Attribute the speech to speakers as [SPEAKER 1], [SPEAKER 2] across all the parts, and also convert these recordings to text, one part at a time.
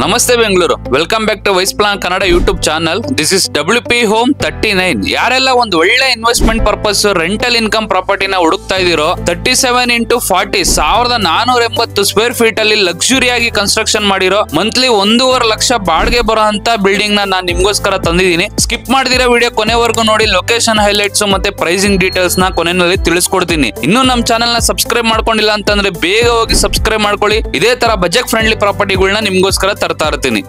[SPEAKER 1] ನಮಸ್ತೆ Bengaluru, welcome back to wise plan Kannada YouTube channel. This is WP Home 39. ಯಾರೆಲ್ಲ ಒಂದು ಒಳ್ಳೆ ಇನ್ವೆಸ್ಟ್ಮೆಂಟ್ ಪರ್ಪಸ್ ರೆಂಟಲ್ ಇನ್ಕಮ್ ಪ್ರಾಪರ್ಟಿನ ಹುಡುಕ್ತಾ ಇದೀರೋ, 37x40 1480 ಸ್ಕ್ವೇರ್ ಫೀಟ್ ಅಲ್ಲಿ ಲಕ್ಸುರಿ ಆಗಿ ಕನ್ಸ್ಟ್ರಕ್ಷನ್ ಮಾಡಿರೋ ಮಂತ್ಲಿ 1.5 ಲಕ್ಷ ಬಾಡಿಗೆ ಬರೋ ಅಂತ ಬಿಲ್ಡಿಂಗ್ ನ ನಾನು ನಿಮ್ಗೋಸ್ಕರ ತಂದಿದ್ದೀನಿ. ಸ್ಕಿಪ್ ಮಾಡಿದಿರೋ ವಿಡಿಯೋ ಕೊನೆವರೆಗೂ ನೋಡಿ. ಲೊಕೇಶನ್ ಹೈಲೈಟ್ಸ್ ಮತ್ತೆ ಪ್ರೈಸಿಂಗ್ ಡೀಟೇಲ್ಸ್ ನ ಕೊನೆಯಲ್ಲಿ ತಿಳಿಸ್ಕೊಡ್ತೀನಿ. ಇನ್ನು ನಮ್ಮ ಚಾನಲ್ ನ ಸಬ್ಸ್ಕ್ರೈಬ್ ಮಾಡ್ಕೊಂಡಿಲ್ಲ ಅಂತಂದ್ರೆ ಬೇಗ ಹೋಗಿ ಸಬ್ಸ್ಕ್ರೈಬ್ ಮಾಡ್ಕೊಳ್ಳಿ. ಇದೇ ತರ ಬಜೆಟ್ ಫ್ರೆಂಡ್ಲಿ ಪ್ರಾಪರ್ಟಿಗಳನ್ನ ನಿಮ್ಗೋಸ್ಕರ ತರ್ತಾ ಇರ್ತೀನಿ.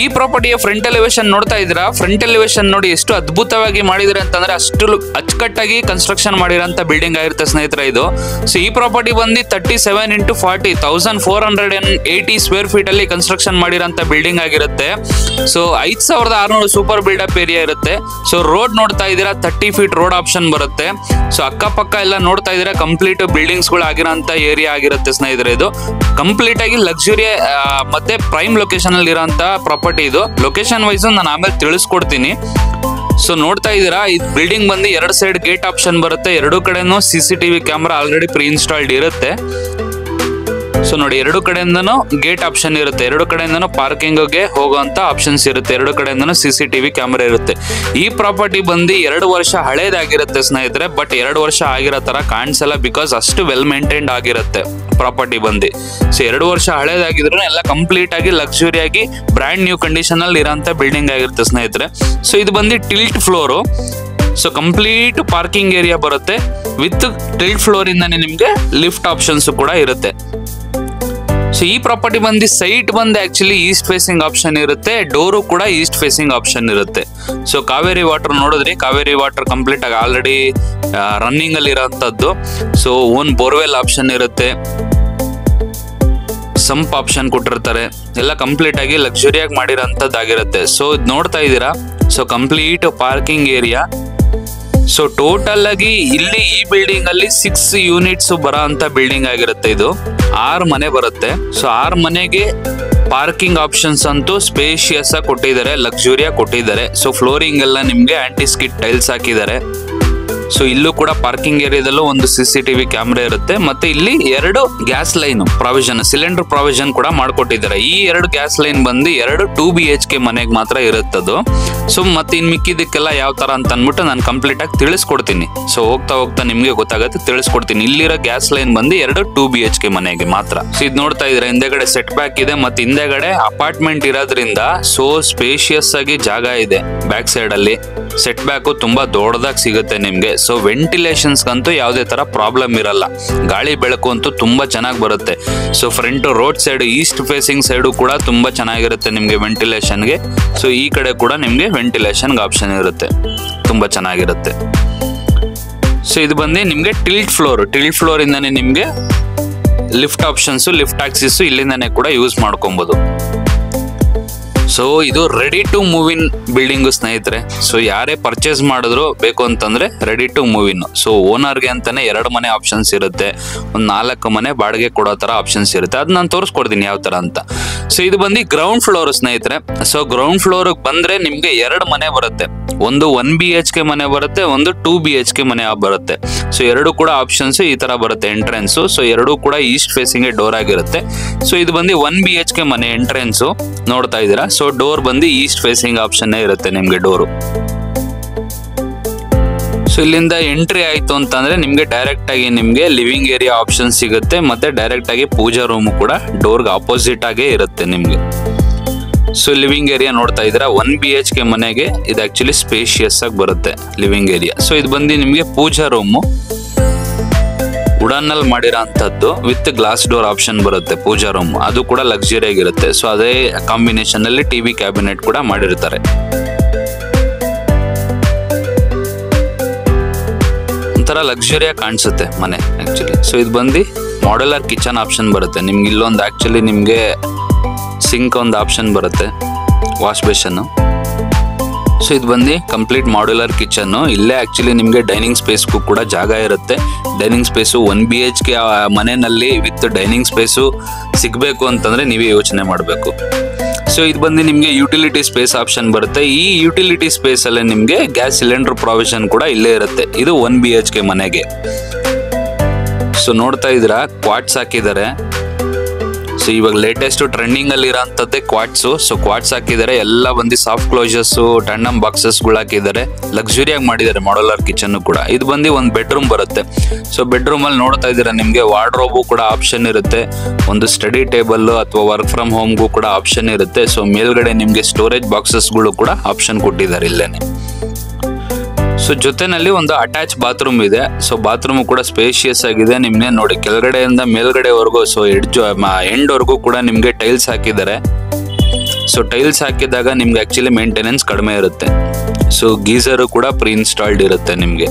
[SPEAKER 1] ಈ ಪ್ರಾಪರ್ಟಿಯ ಫ್ರಂಟ್ ಎಲಿವೇಶನ್ ನೋಡ್ತಾ ಇದ್ದೀರಾ. ಫ್ರಂಟ್ ಎಲಿವೇಶನ್ ನೋಡಿ ಎಷ್ಟು ಅದ್ಭುತವಾಗಿ ಮಾಡಿದ್ರೆ ಅಂತಂದ್ರೆ ಅಷ್ಟು ಅಚ್ಚುಕಟ್ಟಾಗಿ ಕನ್ಸ್ಟ್ರಕ್ಷನ್ ಮಾಡಿರೋಂತ ಬಿಲ್ಡಿಂಗ್ ಆಗಿರುತ್ತೆ ಸ್ನೇಹಿತರೆ ಇದು. ಸೊ ಈ ಪ್ರಾಪರ್ಟಿ ಬಂದು 37x40 1480 ಸ್ಕ್ವೇರ್ ಫೀಟ್ ಅಲ್ಲಿ ಕನ್ಸ್ಟ್ರಕ್ಷನ್ ಮಾಡಿರೋಂತ ಬಿಲ್ಡಿಂಗ್ ಆಗಿರುತ್ತೆ. ಸೊ 5600 ಸೂಪರ್ ಬಿಲ್ಡಪ್ ಏರಿಯಾ ಇರುತ್ತೆ. ಸೊ ರೋಡ್ ನೋಡ್ತಾ ಇದ್ದೀರಾ, 30 ಫೀಟ್ ರೋಡ್ ಆಪ್ಷನ್ ಬರುತ್ತೆ. ಸೊ ಅಕ್ಕಪಕ್ಕ ಎಲ್ಲ ನೋಡ್ತಾ ಇದ್ದೀರಾ ಕಂಪ್ಲೀಟ್ ಬಿಲ್ಡಿಂಗ್ಸ್ ಗಳು ಆಗಿರೋಂತ ಏರಿಯಾ ಆಗಿರುತ್ತೆ ಸ್ನೇಹಿತರೆ ಇದು. ಕಂಪ್ಲೀಟ್ ಆಗಿ ಲಕ್ಸುರಿ ಮತ್ತೆ ಪ್ರೈಮ್ ಲೊಕೇಶನ್ ಅಲ್ಲಿ ಇರೋಂತ ಪ್ರಾಪರ್ಟಿ ಇದು. ಲೊಕೇಶನ್ ವೈಸ್ ನಾನು ಆಮೇಲೆ ತಿಳಿಸ್ಕೊಡ್ತೀನಿ. ಸೊ ನೋಡ್ತಾ ಇದ್ದೀರಾ, ಈ ಬಿಲ್ಡಿಂಗ್ ಬಂದು 2 ಸೈಡ್ ಗೇಟ್ ಆಪ್ಷನ್ ಬರುತ್ತೆ. 2 ಕಡೆನೂ CCTV camera already pre installed ಇರುತ್ತೆ. ಸೊ ನೋಡಿ, 2 ಕಡೆಯಿಂದನೂ ಗೇಟ್ ಆಪ್ಷನ್ ಇರುತ್ತೆ. 2 ಕಡೆಯಿಂದನೂ ಪಾರ್ಕಿಂಗ್ಗೆ ಹೋಗುವಂತ ಆಪ್ಷನ್ಸ್ ಇರುತ್ತೆ. 2 ಕಡೆಯಿಂದನೂ CCTV ಕ್ಯಾಮ್ರಾ ಇರುತ್ತೆ. ಈ ಪ್ರಾಪರ್ಟಿ ಬಂದು 2 ವರ್ಷ ಹಳೇದಾಗಿರುತ್ತೆ ಸ್ನೇಹಿತರೆ. ಬಟ್ 2 ವರ್ಷ ಆಗಿರೋ ತರ ಕಾಣಿಸಲ್ಲ, ಬಿಕಾಸ್ ಅಷ್ಟು ವೆಲ್ ಮೇಂಟೈನ್ಡ್ ಆಗಿರುತ್ತೆ ಪ್ರಾಪರ್ಟಿ ಬಂದು. ಸೊ 2 ವರ್ಷ ಹಳೇದಾಗಿದ್ರು ಎಲ್ಲ ಕಂಪ್ಲೀಟ್ ಆಗಿ ಲಕ್ಸುರಿ ಆಗಿ ಬ್ರ್ಯಾಂಡ್ ನ್ಯೂ ಕಂಡೀಷನ್ ಅಲ್ಲಿ ಇರೋಂತ ಬಿಲ್ಡಿಂಗ್ ಆಗಿರುತ್ತೆ ಸ್ನೇಹಿತರೆ. ಸೊ ಇದು ಬಂದು tilt floor. So complete parking area ಬರುತ್ತೆ. ವಿತ್ ಟಿಲ್ಟ್ ಫ್ಲೋರ್ ಇಂದಾನೆ ನಿಮ್ಗೆ ಲಿಫ್ಟ್ ಆಪ್ಷನ್ಸ್ ಕೂಡ ಇರುತ್ತೆ. ಸೊ ಈ ಪ್ರಾಪರ್ಟಿ ಬಂದು ಸೈಟ್ ಬಂದು ಆಕ್ಚುಲಿ ಈಸ್ಟ್ ಫೇಸಿಂಗ್ ಆಪ್ಷನ್ ಇರುತ್ತೆ. ಡೋರು ಕೂಡ ಈಸ್ಟ್ ಫೇಸಿಂಗ್ ಆಪ್ಷನ್ ಇರುತ್ತೆ. ಸೊ ಕಾವೇರಿ ವಾಟರ್ ನೋಡಿದ್ರಿ, ಕಾವೇರಿ ವಾಟರ್ ಕಂಪ್ಲೀಟ್ ಆಗಿ ಆಲ್ರೆಡಿ ರನ್ನಿಂಗ್ ಅಲ್ಲಿ ಇರೋಂಥದ್ದು. ಸೊ ಓನ್ ಬೋರ್ವೆಲ್ ಆಪ್ಷನ್ ಇರುತ್ತೆ, ಸಂಪ್ ಆಪ್ಷನ್ ಕೊಟ್ಟಿರ್ತಾರೆ. ಎಲ್ಲ ಕಂಪ್ಲೀಟ್ ಆಗಿ ಲಕ್ಸುರಿಯಾಗಿ ಮಾಡಿರೋಂಥದ್ದಾಗಿರುತ್ತೆ. ಸೊ ನೋಡ್ತಾ ಇದ್ದೀರಾ, so complete parking area. So total ಆಗಿ ಇಲ್ಲಿ ಈ ಬಿಲ್ಡಿಂಗ್ ಅಲ್ಲಿ 6 ಯೂನಿಟ್ಸ್ ಬರೋ ಅಂತ ಬಿಲ್ಡಿಂಗ್ ಆಗಿರುತ್ತೆ ಇದು. 6 ಮನೆ ಬರುತ್ತೆ. ಸೊ 6 ಮನೆಗೆ ಪಾರ್ಕಿಂಗ್ ಆಪ್ಷನ್ಸ್ ಅಂತೂ ಸ್ಪೇಷಿಯಸ್ ಆಗಿ ಕೊಟ್ಟಿದ್ದಾರೆ, ಲಕ್ಸುರಿಯಾಗಿ ಕೊಟ್ಟಿದ್ದಾರೆ. ಸೊ ಫ್ಲೋರಿಂಗ್ ಎಲ್ಲ ನಿಮ್ಗೆ ಆಂಟಿ ಸ್ಕಿಡ್ ಟೈಲ್ಸ್ ಹಾಕಿದ್ದಾರೆ. ಸೊ ಇಲ್ಲೂ ಕೂಡ ಪಾರ್ಕಿಂಗ್ ಏರಿಯಾದಲ್ಲೂ ಒಂದು CCTV ಕ್ಯಾಮ್ರಾ ಇರುತ್ತೆ. ಮತ್ತೆ ಇಲ್ಲಿ 2 gas line provision, cylinder provision ಕೂಡ ಮಾಡ್ಕೊಟ್ಟಿದ್ದಾರೆ. ಈ 2 ಗ್ಯಾಸ್ ಲೈನ್ ಬಂದು 2 2 BHK ಮನೆಗೆ ಮಾತ್ರ ಇರುತ್ತದು. ಸೊ ಮತ್ತೆ ಇನ್ ಮಿಕ್ಕಿದಕ್ಕೆಲ್ಲ ಯಾವ ತರ ಅಂತ ಅಂದ್ಬಿಟ್ಟು ನಾನು ಕಂಪ್ಲೀಟ್ ಆಗಿ ತಿಳಿಸ್ಕೊಡ್ತೀನಿ. ಸೊ ಹೋಗ್ತಾ ಹೋಗ್ತಾ ನಿಮ್ಗೆ ಗೊತ್ತಾಗುತ್ತೆ, ತಿಳಿಸ್ಕೊಡ್ತೀನಿ. ಇಲ್ಲಿರೋ ಗ್ಯಾಸ್ ಲೈನ್ ಬಂದು 2 2 BHK ಮನೆಗೆ ಮಾತ್ರ. ಸೊ ಇದು ನೋಡ್ತಾ ಇದ್ರೆ ಹಿಂದೆಗಡೆ ಸೆಟ್ ಬ್ಯಾಕ್ ಇದೆ, ಮತ್ತೆ ಹಿಂದೆಗಡೆ ಅಪಾರ್ಟ್ಮೆಂಟ್ ಇರೋದ್ರಿಂದ ಸೊ ಸ್ಪೇಷಿಯಸ್ ಆಗಿ ಜಾಗ ಇದೆ. ಬ್ಯಾಕ್ ಸೈಡ್ ಅಲ್ಲಿ ಸೆಟ್ ಬ್ಯಾಕ್ ತುಂಬಾ ದೊಡ್ಡದಾಗಿ ಸಿಗುತ್ತೆ ನಿಮ್ಗೆ. ಸೊ ವೆಂಟಿಲೇಷನ್ಸ್ ಅಂತೂ ಯಾವುದೇ ತರ ಪ್ರಾಬ್ಲಮ್ ಇರಲ್ಲ. ಗಾಳಿ ಬೆಳಕು ಅಂತೂ ತುಂಬಾ ಚೆನ್ನಾಗಿ ಬರುತ್ತೆ. So front road side East facing side ಕೂಡ ತುಂಬಾ ಚೆನ್ನಾಗಿರುತ್ತೆ ನಿಮ್ಗೆ ವೆಂಟಿಲೇಷನ್ಗೆ. ಸೊ ಈ ಕಡೆ ಕೂಡ ನಿಮ್ಗೆ ವೆಂಟಿಲೇಷನ್ ಆಪ್ಷನ್ ಇರುತ್ತೆ, ತುಂಬಾ ಚೆನ್ನಾಗಿರುತ್ತೆ. ಸೊ ಇದು ಬಂದು ನಿಮ್ಗೆ ಟಿಲ್ಟ್ ಫ್ಲೋರ್ ಇಂದಾನೆ ನಿಮ್ಗೆ ಲಿಫ್ಟ್ ಆಪ್ಷನ್ಸ್, ಲಿಫ್ಟ್ ಆಕ್ಸಿಸ್ ಇಲ್ಲಿಂದಾನೆ ಕೂಡ ಯೂಸ್ ಮಾಡ್ಕೊಬಹುದು. ಸೊ ಇದು ready to move in building ಸ್ನೇಹಿತರೆ. ಸೊ ಯಾರೇ ಪರ್ಚೇಸ್ ಮಾಡಿದ್ರು ಬೇಕು ಅಂತಂದ್ರೆ ready to move in. So ಓನರ್ಗೆ ಅಂತಾನೆ 2 ಮನೆ ಆಪ್ಷನ್ಸ್ ಇರುತ್ತೆ, ಒಂದು 4 ಮನೆ ಬಾಡಿಗೆ ಕೊಡೋ ತರ ಆಪ್ಷನ್ಸ್ ಇರುತ್ತೆ. ಅದು ನಾನು ತೋರಿಸ್ಕೊಡ್ತೀನಿ ಯಾವ ತರ ಅಂತ. ಸೊ ಇದು ಬಂದು ಗ್ರೌಂಡ್ ಫ್ಲೋರ್ ಸ್ನೇಹಿತರೆ. ಸೊ ಗ್ರೌಂಡ್ ಫ್ಲೋರ್ ಬಂದ್ರೆ ನಿಮ್ಗೆ 2 ಮನೆ ಬರುತ್ತೆ. ಒಂದು 1 BHK ಮನೆ ಬರುತ್ತೆ, ಒಂದು 2 BHK ಮನೆ ಬರುತ್ತೆ. ಸೊ 2 ಕೂಡ ಆಪ್ಷನ್ಸ್ ಈ ತರ ಬರುತ್ತೆ ಎಂಟ್ರೆನ್ಸ್. ಸೊ 2 ಕೂಡ ಈಸ್ಟ್ ಫೇಸಿಂಗ್ ಡೋರ್ ಆಗಿರುತ್ತೆ. ಸೊ ಇದು ಬಂದು 1 BHK ಮನೆ ಎಂಟ್ರೆನ್ಸ್ ನೋಡ್ತಾ ಇದ್ದೀರಾ. ಸೊ ಡೋರ್ ಬಂದು ಈಸ್ಟ್ ಫೇಸಿಂಗ್ ಆಪ್ಷನ್ ಇರುತ್ತೆ ನಿಮ್ಗೆ ಡೋರು. ಸೊ ಇಲ್ಲಿಂದ ಎಂಟ್ರಿ ಆಯ್ತು ಅಂತಂದ್ರೆ ನಿಮ್ಗೆ ಡೈರೆಕ್ಟ್ ಆಗಿ ನಿಮ್ಗೆ ಲಿವಿಂಗ್ ಏರಿಯಾ ಆಪ್ಷನ್ ಸಿಗುತ್ತೆ. ಮತ್ತೆ ಡೈರೆಕ್ಟ್ ಆಗಿ ಪೂಜಾ ರೂಮ್ ಕೂಡ ಡೋರ್ಗೆ ಆಪೋಸಿಟ್ ಆಗೇ ಇರುತ್ತೆ ನಿಮ್ಗೆ. ಸೊ ಲಿವಿಂಗ್ ಏರಿಯಾ ನೋಡ್ತಾ ಇದ್ದೀರಾ, 1 BHK ಮನೆಗೆ ಇದು ಆಕ್ಚುಲಿ ಸ್ಪೇಷಿಯಸ್ ಆಗಿ ಬರುತ್ತೆ ಲಿವಿಂಗ್ ಏರಿಯಾ. ಸೊ ಇದು ಬಂದು ನಿಮ್ಗೆ ಪೂಜಾ ರೂಮು ವುಡನ್ ಅಲ್ಲಿ ಮಾಡಿರೋ ಅಂತದ್ದು ವಿತ್ ಗ್ಲಾಸ್ ಡೋರ್ ಆಪ್ಷನ್ ಬರುತ್ತೆ ಪೂಜಾ ರೂಮ್. ಅದು ಕೂಡ ಲಕ್ಸುರಿ ಆಗಿರುತ್ತೆ. ಸೊ ಅದೇ ಕಾಂಬಿನೇಷನ್ ಅಲ್ಲಿ TV ಕ್ಯಾಬಿನೆಟ್ ಕೂಡ ಮಾಡಿರ್ತಾರೆ. ಒಂಥರ ಲಕ್ಸುರಿಯಾಗಿ ಕಾಣಿಸುತ್ತೆ ಮನೆ ಆಕ್ಚುಲಿ. ಸೊ ಇದು ಬಂದು ಮಾಡ್ಯುಲರ್ ಕಿಚನ್ ಆಪ್ಷನ್ ಬರುತ್ತೆ ನಿಮ್ಗೆ. ಇಲ್ಲೊಂದು ಆಕ್ಚುಲಿ ನಿಮ್ಗೆ ಸಿಂಕ್ ಒಂದು ಆಪ್ಷನ್ ಬರುತ್ತೆ, ವಾಶ್ ಬೇಷನ್. ಸೊ ಇದು ಬಂದು ಕಂಪ್ಲೀಟ್ ಮಾಡ್ಯುಲರ್ ಕಿಚನ್. ಇಲ್ಲೇ ಆಕ್ಚುಲಿ ನಿಮ್ಗೆ ಡೈನಿಂಗ್ ಸ್ಪೇಸ್ಗೂ ಕೂಡ ಜಾಗ ಇರುತ್ತೆ. ಡೈನಿಂಗ್ ಸ್ಪೇಸು 1 BHK ಮನೆಯಲ್ಲಿ ವಿತ್ ಡೈನಿಂಗ್ ಸ್ಪೇಸು ಸಿಗಬೇಕು ಅಂತಂದ್ರೆ ನೀವೇ ಯೋಚನೆ ಮಾಡಬೇಕು. ಸೊ ಇದು ಬಂದು ನಿಮಗೆ ಯುಟಿಲಿಟಿ ಸ್ಪೇಸ್ ಆಪ್ಷನ್ ಬರುತ್ತೆ. ಈ ಯುಟಿಲಿಟಿ ಸ್ಪೇಸ್ ಅಲ್ಲಿ ನಿಮಗೆ ಗ್ಯಾಸ್ ಸಿಲಿಂಡರ್ ಪ್ರಾವಿಷನ್ ಕೂಡ ಇಲ್ಲೇ ಇರುತ್ತೆ. ಇದು 1 BHK ಮನೆಗೆ. ಸೊ ನೋಡ್ತಾ ಇದ್ದೀರಾ ಕ್ವಾಟ್ಸ್ ಹಾಕಿದ್ದಾರೆ. ಸೊ ಇವಾಗ ಲೇಟೆಸ್ಟ್ ಟ್ರೆಂಡಿಂಗ್ ಅಲ್ಲಿ ಇರೋಂಥದ್ದೇ ಕ್ವಾಟ್ಸು. ಸೊ ಕ್ವಾಟ್ಸ್ ಹಾಕಿದ್ದಾರೆ, ಎಲ್ಲ ಬಂದು ಸಾಫ್ಟ್ ಕ್ಲೋಸರ್ಸ್ ಟಂಡಮ್ ಬಾಕ್ಸಸ್ಗಳು ಹಾಕಿದ್ದಾರೆ. ಲಕ್ಸುರಿಯಾಗಿ ಮಾಡಿದ್ದಾರೆ ಮಾಡ್ಯುಲರ್ ಕಿಚನ್ ಕೂಡ. ಇದು ಬಂದು ಒಂದು ಬೆಡ್ರೂಮ್ ಬರುತ್ತೆ. ಸೊ ಬೆಡ್ರೂಮ್ ಅಲ್ಲಿ ನೋಡ್ತಾ ಇದ್ದೀರಾ ನಿಮಗೆ ವಾರ್ಡ್ರೋಬು ಕೂಡ ಆಪ್ಷನ್ ಇರುತ್ತೆ, ಒಂದು ಸ್ಟಡಿ ಟೇಬಲ್ ಅಥವಾ ವರ್ಕ್ ಫ್ರಮ್ ಹೋಮ್ಗೂ ಕೂಡ ಆಪ್ಷನ್ ಇರುತ್ತೆ. ಸೊ ಮೇಲ್ಗಡೆ ನಿಮಗೆ ಸ್ಟೋರೇಜ್ ಬಾಕ್ಸಸ್ಗಳು ಕೂಡ ಆಪ್ಷನ್ ಕೊಟ್ಟಿದ್ದಾರೆ ಇಲ್ಲೇನೆ. ಸೊ ಜೊತೆನಲ್ಲಿ ಒಂದು ಅಟ್ಯಾಚ್ ಬಾತ್ರೂಮ್ ಇದೆ. ಸೊ ಬಾತ್ರೂಮ್ ಕೂಡ ಸ್ಪೇಷಿಯಸ್ ಆಗಿದೆ. ನಿಮ್ಗೆ ನೋಡಿ ಕೆಳಗಡೆಯಿಂದ ಮೇಲ್ಗಡೆವರೆಗೂ ಸೊ ಎಂಡ್ವರೆಗೂ ಕೂಡ ನಿಮ್ಗೆ ಟೈಲ್ಸ್ ಹಾಕಿದ್ದಾರೆ. ಸೊ ಟೈಲ್ಸ್ ಹಾಕಿದಾಗ ನಿಮ್ಗೆ ಆಕ್ಚುಲಿ ಮೇಂಟೆನೆನ್ಸ್ ಕಡಿಮೆ ಇರುತ್ತೆ. ಸೊ ಗೀಸರು ಕೂಡ ಪ್ರೀ ಇನ್ಸ್ಟಾಲ್ಡ್ ಇರುತ್ತೆ ನಿಮ್ಗೆ.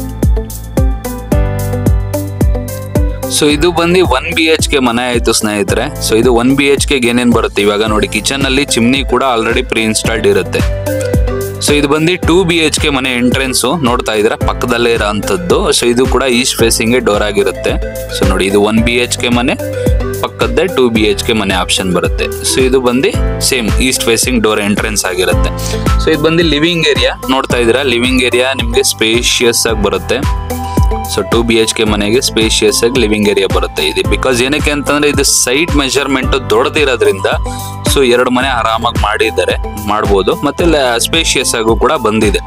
[SPEAKER 1] ಸೊ ಇದು ಬಂದು 1 BHK ಮನೆ ಆಯ್ತು ಸ್ನೇಹಿತರೆ. ಸೊ ಇದು 1 BHK ಏನೇನ್ ಬರುತ್ತೆ ಇವಾಗ ನೋಡಿ, ಕಿಚನ್ ಅಲ್ಲಿ ಚಿಮ್ನಿ ಕೂಡ ಆಲ್ರೆಡಿ ಪ್ರೀ ಇನ್ಸ್ಟಾಲ್ಡ್ ಇರುತ್ತೆ. ಸೊ ಇದು ಬಂದು 2 BHK ಮನೆ ಎಂಟ್ರೆನ್ಸ್ ನೋಡ್ತಾ ಇದ್ದೀರಾ, ಪಕ್ಕದಲ್ಲೇ ಇರೋಂಥದ್ದು. ಸೊ ಇದು ಕೂಡ ಈಸ್ಟ್ ಫೇಸಿಂಗ್ ಡೋರ್ ಆಗಿರುತ್ತೆ. ಸೊ ನೋಡಿ ಇದು 1 BHK ಮನೆ, ಪಕ್ಕದ್ದೇ 2 BHK ಮನೆ ಆಪ್ಷನ್ ಬರುತ್ತೆ. ಸೊ ಇದು ಬಂದು same East facing door entrance ಆಗಿರುತ್ತೆ. ಸೊ ಇದು ಬಂದು ಲಿವಿಂಗ್ ಏರಿಯಾ ನೋಡ್ತಾ ಇದ್ದೀರಾ. ಲಿವಿಂಗ್ ಏರಿಯಾ ನಿಮಗೆ ಸ್ಪೇಷಿಯಸ್ ಆಗಿ ಬರುತ್ತೆ. ಸೊ 2 BHK ಮನೆಗೆ ಸ್ಪೇಷಿಯಸ್ ಆಗಿ ಲಿವಿಂಗ್ ಏರಿಯಾ ಬರುತ್ತೆ. ಇದು ಬಿಕಾಸ್ ಏನಕ್ಕೆ ಅಂತಂದ್ರೆ ಇದು ಸೈಟ್ ಮೆಜರ್ಮೆಂಟ್ ದೊಡ್ಡದಿರೋದ್ರಿಂದ ಸೊ 2 ಮನೆ ಆರಾಮಾಗಿ ಮಾಡ್ಬೋದು, ಮತ್ತೆ ಸ್ಪೇಷಿಯಸ್ ಆಗು ಕೂಡ ಬಂದಿದೆ.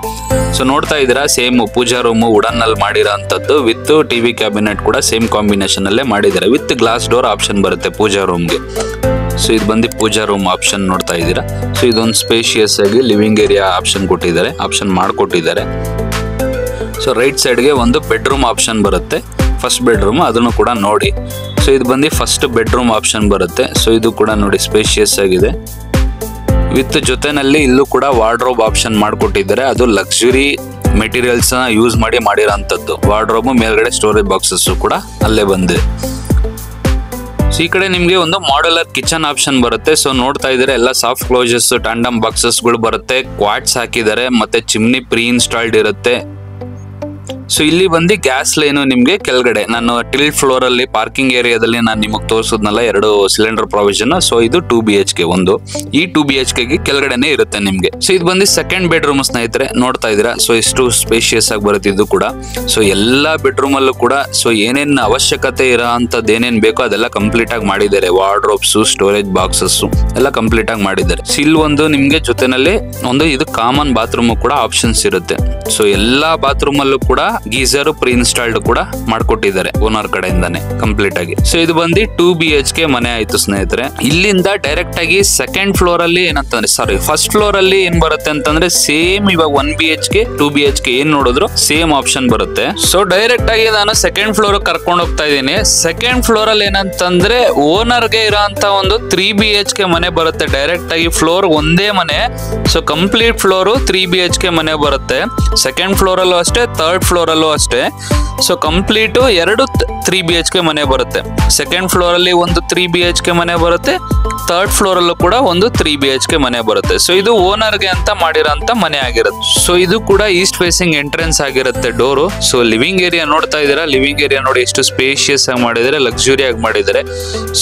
[SPEAKER 1] ಸೊ ನೋಡ್ತಾ ಇದ್ದೀರಾ ಸೇಮ್ ಪೂಜಾ ರೂಮು ವುಡನ್ ಅಲ್ಲಿ ಮಾಡಿರೋಂಥದ್ದು ವಿತ್ ಟಿವಿ ಕ್ಯಾಬಿನೆಟ್ ಕೂಡ ಸೇಮ್ ಕಾಂಬಿನೇಷನ್ ಅಲ್ಲೇ ಮಾಡಿದ್ದಾರೆ. ವಿತ್ ಗ್ಲಾಸ್ ಡೋರ್ ಆಪ್ಷನ್ ಬರುತ್ತೆ ಪೂಜಾ ರೂಮ್ಗೆ. ಸೊ ಇದು ಬಂದು ಪೂಜಾ ರೂಮ್ ಆಪ್ಷನ್ ನೋಡ್ತಾ ಇದ್ದೀರಾ. ಸೊ ಇದೊಂದು ಸ್ಪೇಷಿಯಸ್ ಆಗಿ ಲಿವಿಂಗ್ ಏರಿಯಾ ಆಪ್ಷನ್ ಮಾಡಿಕೊಟ್ಟಿದ್ದಾರೆ. ಸೊ ರೈಟ್ ಸೈಡ್ಗೆ ಒಂದು ಬೆಡ್ರೂಮ್ ಆಪ್ಷನ್ ಬರುತ್ತೆ, ಫಸ್ಟ್ ಬೆಡ್ರೂಮ್, ಅದನ್ನು ಕೂಡ ನೋಡಿ. ಸೊ ಇದು ಬಂದು ಫಸ್ಟ್ ಬೆಡ್ರೂಮ್ ಆಪ್ಷನ್ ಬರುತ್ತೆ. ಸೊ ಇದು ಕೂಡ ನೋಡಿ ಸ್ಪೇಷಿಯಸ್ ಆಗಿದೆ. ವಿತ್ ಜೊತೆನಲ್ಲಿ ಇಲ್ಲೂ ಕೂಡ ವಾರ್ಡ್ರೋಬ್ ಆಪ್ಷನ್ ಮಾಡಿಕೊಟ್ಟಿದ್ದಾರೆ. ಅದು ಲಕ್ಸುರಿ ಮೆಟೀರಿಯಲ್ಸ್ ಯೂಸ್ ಮಾಡಿರೋಂಥದ್ದು. ವಾರ್ಡ್ರೋಬ್ ಮೇಲ್ಗಡೆ ಸ್ಟೋರೇಜ್ ಬಾಕ್ಸಸ್ ಕೂಡ ಅಲ್ಲೇ ಬಂದಿದೆ. ಸೊ ಈ ಕಡೆ ನಿಮಗೆ ಒಂದು ಮಾಡ್ಯುಲರ್ ಕಿಚನ್ ಆಪ್ಷನ್ ಬರುತ್ತೆ. ಸೊ ನೋಡ್ತಾ ಇದ್ದಾರೆ ಎಲ್ಲ ಸಾಫ್ಟ್ ಕ್ಲೋಸರ್ಸ್ ಟಂಡಮ್ ಬಾಕ್ಸಸ್ಗಳು ಬರುತ್ತೆ. ಕ್ವಾಟ್ಸ್ ಹಾಕಿದ್ದಾರೆ, ಮತ್ತೆ ಚಿಮ್ನಿ ಪ್ರೀ ಇನ್ಸ್ಟಾಲ್ಡ್ ಇರುತ್ತೆ. ಸೊ ಇಲ್ಲಿ ಬಂದು ಗ್ಯಾಸ್ ಲೈನು ನಿಮ್ಗೆ ಕೆಳಗಡೆ ನಾನು ಟಿಲ್ಟ್ ಫ್ಲೋರ್ ಅಲ್ಲಿ ಪಾರ್ಕಿಂಗ್ ಏರಿಯಾದಲ್ಲಿ ನಾನು ನಿಮಗೆ ತೋರಿಸೋದ್ನಲ್ಲ 2 ಸಿಲಿಂಡರ್ ಪ್ರಾವಿಷನ್. ಸೊ ಇದು 2 BHK ಒಂದು, ಈ 2 BHK ಕೆಳಗಡೆನೆ ಇರುತ್ತೆ ನಿಮ್ಗೆ. ಸೊ ಇದು ಬಂದು ಸೆಕೆಂಡ್ ಬೆಡ್ರೂಮ್ ಸ್ನೇಹಿತರೆ ನೋಡ್ತಾ ಇದ್ದೀರಾ. ಸೊ ಎಷ್ಟು ಸ್ಪೇಷಿಯಸ್ ಆಗಿ ಬರುತ್ತೆ ಇದು ಕೂಡ. ಸೊ ಎಲ್ಲಾ ಬೆಡ್ರೂಮ್ ಅಲ್ಲೂ ಕೂಡ ಸೊ ಏನೇನ್ ಅವಶ್ಯಕತೆ ಇರೋ ಅಂತದ್ದು ಏನೇನ್ ಬೇಕೋ ಅದೆಲ್ಲ ಕಂಪ್ಲೀಟ್ ಆಗಿ ಮಾಡಿದ್ದಾರೆ. ವಾರ್ಡ್ರೋಬ್ಸ್, ಸ್ಟೋರೇಜ್ ಬಾಕ್ಸಸ್ ಎಲ್ಲ ಕಂಪ್ಲೀಟ್ ಆಗಿ ಮಾಡಿದ್ದಾರೆ. ಸೊ ಇಲ್ಲಿ ಒಂದು ನಿಮ್ಗೆ ಜೊತೆನಲ್ಲಿ ಒಂದು ಇದು ಕಾಮನ್ ಬಾತ್ರೂಮ್ ಕೂಡ ಆಪ್ಷನ್ಸ್ ಇರುತ್ತೆ. ಸೊ ಎಲ್ಲಾ ಬಾತ್ರೂಮ್ ಅಲ್ಲೂ ಕೂಡ ಗೀಸರ್ ಪ್ರೀ ಇನ್ಸ್ಟಾಲ್ಡ್ ಕೂಡ ಮಾಡ್ಕೊಟ್ಟಿದ್ದಾರೆ ಓನರ್ ಕಡೆಯಿಂದಾನೆ ಕಂಪ್ಲೀಟ್ ಆಗಿ. ಸೊ ಇದು ಬಂದು 2 BHK ಮನೆ ಆಯ್ತು ಸ್ನೇಹಿತರೆ. ಇಲ್ಲಿಂದ ಡೈರೆಕ್ಟ್ ಆಗಿ ಸೆಕೆಂಡ್ ಫ್ಲೋರ್ ಅಲ್ಲಿ ಏನಂತಂದ್ರೆ ಫಸ್ಟ್ ಫ್ಲೋರ್ ಅಲ್ಲಿ ಏನ್ ಬರುತ್ತೆ ಅಂತಂದ್ರೆ ಸೇಮ್ ಇವಾಗ 1 BHK 2 BHK ಏನ್ ನೋಡಿದ್ರು ಸೇಮ್ ಆಪ್ಷನ್ ಬರುತ್ತೆ. ಸೊ ಡೈರೆಕ್ಟ್ ಆಗಿ ನಾನು ಸೆಕೆಂಡ್ ಫ್ಲೋರ್ ಕರ್ಕೊಂಡು ಹೋಗ್ತಾ ಇದ್ದೀನಿ. ಸೆಕೆಂಡ್ ಫ್ಲೋರ್ ಅಲ್ಲಿ ಏನಂತಂದ್ರೆ ಓನರ್ ಗೆ ಇರೋಂತ ಒಂದು 3 BHK ಮನೆ ಬರುತ್ತೆ. ಡೈರೆಕ್ಟ್ ಆಗಿ ಫ್ಲೋರ್ ಒಂದೇ ಮನೆ. ಸೊ ಕಂಪ್ಲೀಟ್ ಫ್ಲೋರ್ 3 BHK ಮನೆ ಬರುತ್ತೆ. ಸೆಕೆಂಡ್ ಫ್ಲೋರ್ ಅಲ್ಲೂ ಅಷ್ಟೇ, ಥರ್ಡ್ ಫ್ಲೋರ್ ಅಲ್ಲೂ ಅಷ್ಟೇ. ಸೊ ಕಂಪ್ಲೀಟ್ 2 3 BHK ಮನೆ ಬರುತ್ತೆ. ಸೆಕೆಂಡ್ ಫ್ಲೋರ್ ಅಲ್ಲಿ ಒಂದು 3 BHK ಮನೆ ಬರುತ್ತೆ, ಥರ್ಡ್ ಫ್ಲೋರ್ ಅಲ್ಲೂ ಕೂಡ ಒಂದು 3 BHK ಮನೆ ಬರುತ್ತೆ. ಸೊ ಇದು ಓನರ್ ಗೆ ಅಂತ ಮಾಡಿರೋಂತ ಮನೆ ಆಗಿರುತ್ತೆ. ಸೊ ಇದು ಕೂಡ ಈಸ್ಟ್ ಫೇಸಿಂಗ್ ಎಂಟ್ರೆನ್ಸ್ ಆಗಿರುತ್ತೆ ಡೋರು. ಸೊ ಲಿವಿಂಗ್ ಏರಿಯಾ ನೋಡ್ತಾ ಇದ್ದೀರಾ. ಲಿವಿಂಗ್ ಏರಿಯಾ ನೋಡಿ ಎಷ್ಟು ಸ್ಪೇಷಿಯಸ್ ಆಗಿ ಮಾಡಿದ್ದಾರೆ, ಲಕ್ಸುರಿ ಆಗಿ ಮಾಡಿದ್ದಾರೆ.